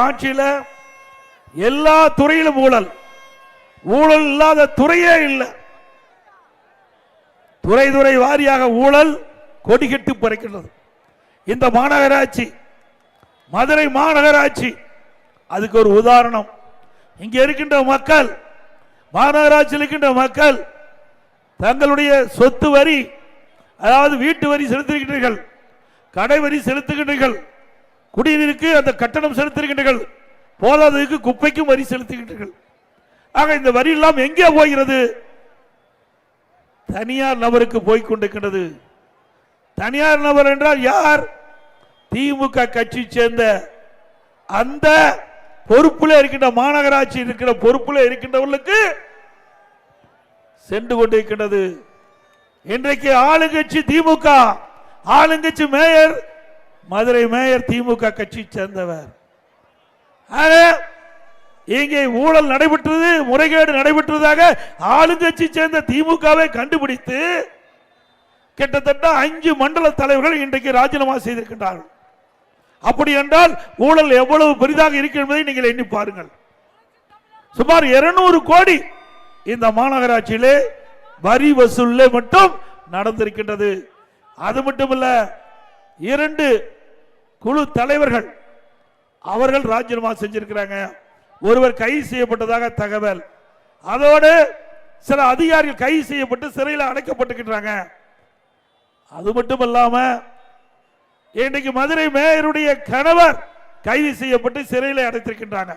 ஆட்சியில எல்லா துறையிலும் ஊழல், ஊழல் இல்லாத துறையே இல்லை. துறை துறை வாரியாக ஊழல் கொடிகட்டி பறக்கின்றது. இந்த மாநகராட்சி, மதுரை மாநகராட்சி அதுக்கு ஒரு உதாரணம். இங்க இருக்கின்ற மக்கள், மாநகராட்சியில் இருக்கின்ற மக்கள் தங்களுடைய சொத்து வரி, அதாவது வீட்டு வரி செலுத்துகின்றீர்கள், கடை வரி செலுத்துகின்றீர்கள், குடிநீருக்கு அந்த கட்டணம் செலுத்துகின்றீர்கள், போதாததுக்கு குப்பைக்கும் வரி செலுத்துகின்றீர்கள். ஆக இந்த வரி எல்லாம் எங்கே போகிறது? தனியார் நபருக்கு போய்கொண்டிருக்கிறது. தனியார் நபர் என்றால் யார்? திமுக கட்சி சேர்ந்த அந்த பொறுப்புல இருக்கின்ற, மாநகராட்சி இருக்கிற பொறுப்புல இருக்கின்றவர்களுக்கு சென்று கொண்டிருக்கின்றது. இன்றைக்கு ஆளுங்கட்சி திமுக, ஆளுங்கட்சி மேயர், மதுரை மேயர் திமுக கட்சி சேர்ந்தவர். இங்கே ஊழல் நடைபெற்றது, முறைகேடு நடைபெற்றதாக ஆளுங்கட்சி சேர்ந்த திமுகவை கண்டுபிடித்து கிட்டத்தட்ட 5 மண்டல தலைவர்கள் இன்றைக்கு ராஜினாமா செய்திருக்கின்றார்கள். அப்படி என்றால் ஊழல் எவ்வளவு பெரிதாக இருக்கிறது என்பதை நீங்கள் எண்ணி பாருங்கள். சுமார் 200 கோடி இந்த மாநகராட்சியிலே வரி வசூல் மட்டும் நடந்திருக்கின்றது. அது மட்டுமல்ல, 2 குழு தலைவர்கள் அவர்கள் ராஜினாமா செஞ்சிருக்கிறாங்க. ஒருவர் கைது செய்யப்பட்டதாக தகவல். அதோடு சில அதிகாரிகள் கைது செய்யப்பட்டு சிறையில் அடைக்கப்பட்டிருக்கிறாங்க. அது மட்டுமல்லாம இன்றைக்கு மதுரை மேயருடைய கணவர் கைது செய்யப்பட்டு சிறையில் அடைத்திருக்கின்றாங்க.